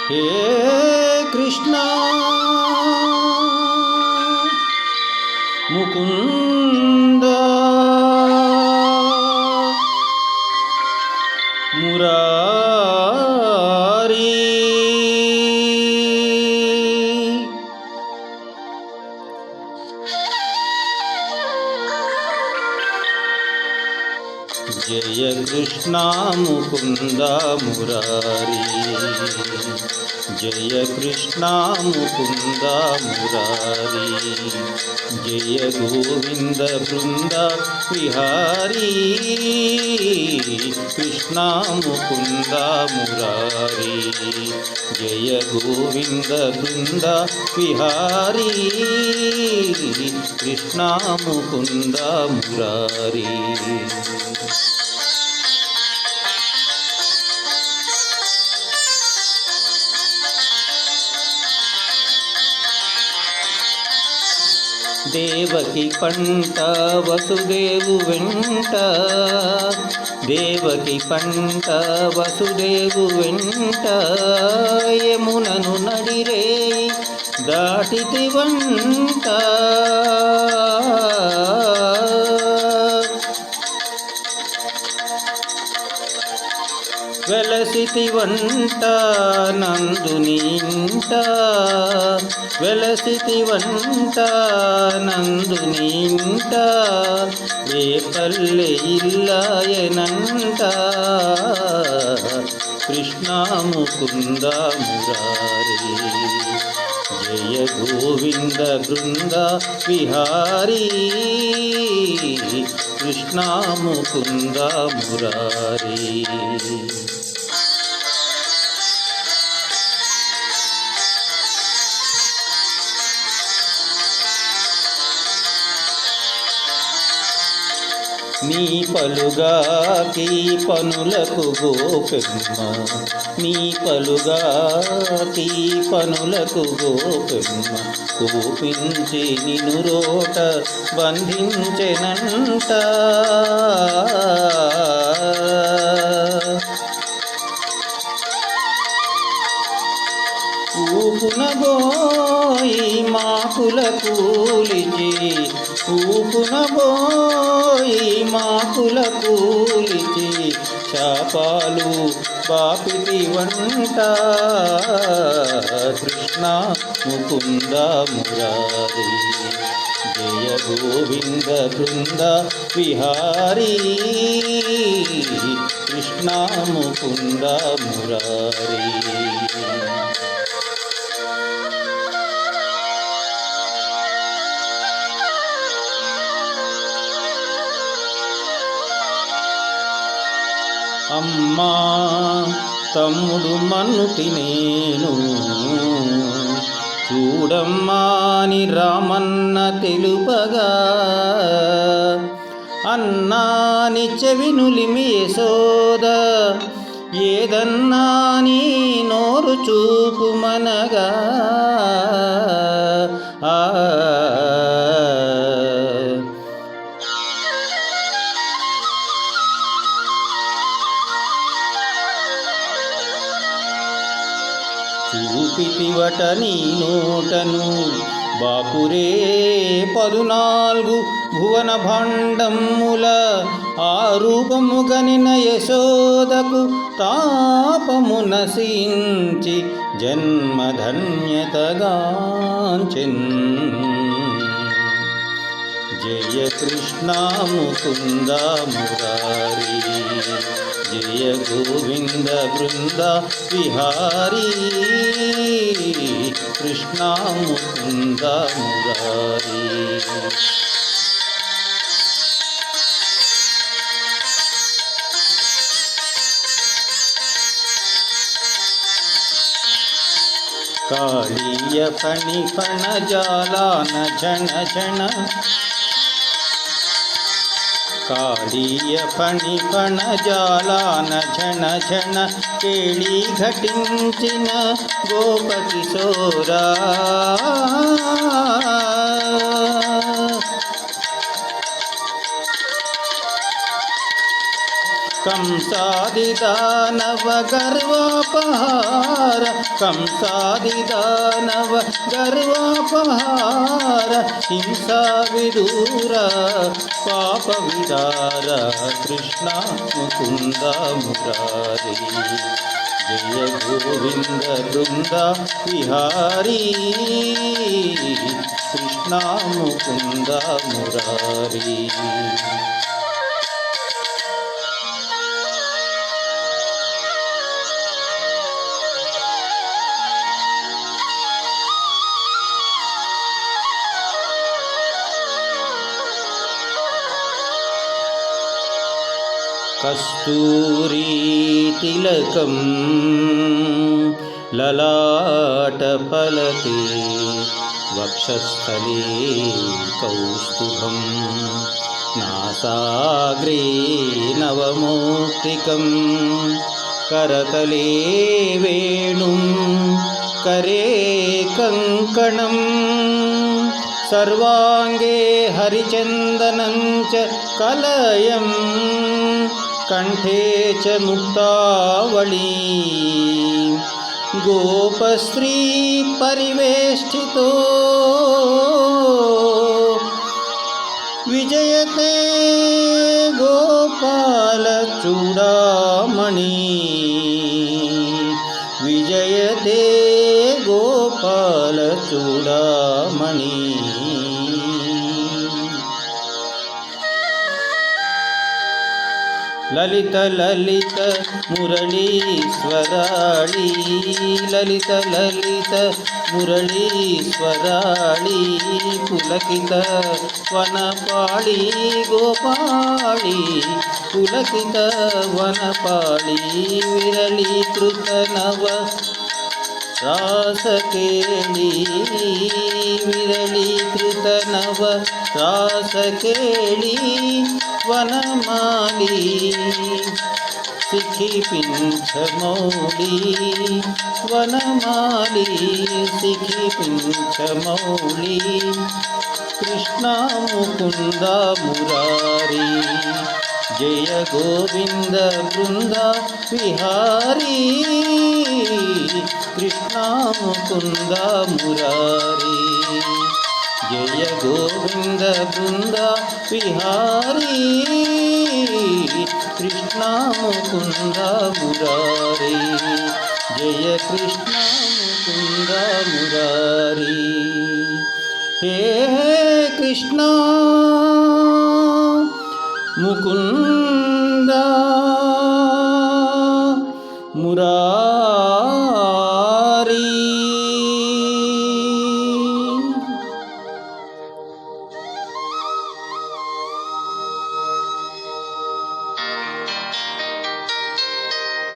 हे कृष्णा मुकुंद मुरारी जय कृष्णा मुकुंद मुरारी जय कृष्णा मुकुंद मुरारी जय गोविंद बृंद विहारी कृष्णा मुकुंद मुरारी जय गोविंद बृंद विहारी कृष्णा मुकुंद मुरारी देवकी पंट वसुदेवु वेंट देवकी पंट वसुदेवु वेंट यमुननु नडिरे दाटितिवंट వెలసితివంట నందునింట వెలసితివంట నందునింట ఏ పల్లె ఇల్లాయనంట కృష్ణ ముకుంద మురారి జయ గోవింద బృంద విహారీ కృష్ణ ముకుంద మురారి నీ పలుగాకి పనులకు గోపెమ్మ నీ పలుగాకి పనులకు గోపెమ్మ కోపించి నిను రోట బంధించెనంట ఊపునబోయి మాకుల కూలిచి ఊపునబోయి మాకుల కూలిచి శాపాలు బాపితి వంట కృష్ణ ముకుంద మురారి జయ గోవింద బృంద విహారీ కృష్ణ ముకుంద మురారి అమ్మా తమ్ముడు మన్నుటి నేను చూడమ్మా అని రామన్న తెలుపగా అన్నాని చెవినులిమి యశోద ఏదన్నా నీ నోరు చూపుమనగా చూపితివట నీ నోటను బాపురే 14 భువన భాండముల ఆ రూపము గనిన యశోదకు తాపము నశించి జన్మధన్యతగాంచెన్ జయ కృష్ణ ముకుంద మురారి జయ గోవింద బృంద విహారీ కృష్ణ ముకుంద మురారి కాళీయ ఫణి ఫణ జాలాన జన జన కాళీయ ఫణి ఫణ జాలాన ఝణ ఝణ కేళి ఘటించిన గోపకిశోరా కంసాదిదానవ గర్వాపహార కంసాదిదానవ గర్వాపహార హింసా విదూర పాప విదార కృష్ణ ముకుంద మురారి జయ గోవింద బృంద విహారీ కృష్ణ ముకుంద మురారి. కస్తూరీ తిలకం లలాటఫలకే వక్షస్థలే కౌస్తుభం నాసాగ్రే నవమౌక్తికం కరతలే వేణుం కరే కంకణం సర్వాంగే హరిచందనం చ కలయం కంఠే చ ముక్తావళీ గోపస్త్రీ పరివేష్టితో విజయతే గోపాల చూడామణి విజయతే గోపాల చూడామణి. లలిత లలిత మురళీశ్వరాళీ లలిత లలిత మురళీశ్వరాళీ పులకిత వనపాళీ గోపాళీ పులకిత వనపాళీ విరళీకృత నవ రాసకేళీ విరళీకృత నవ రాసకేళీ వనమాలి సిఖి పింఛమౌళి వనమాలి సిఖి పింఛమౌళి కృష్ణ ముకుంద మురారి జయ గోవింద బృంద విహారీ కృష్ణ ముకుంద మురారి జయ గోవింద బృంద విహారీ కృష్ణ ముకుంద మురారి జయ కృష్ణ ముకుంద మురారి. హే కృష్ణ ముకుంద మురారి.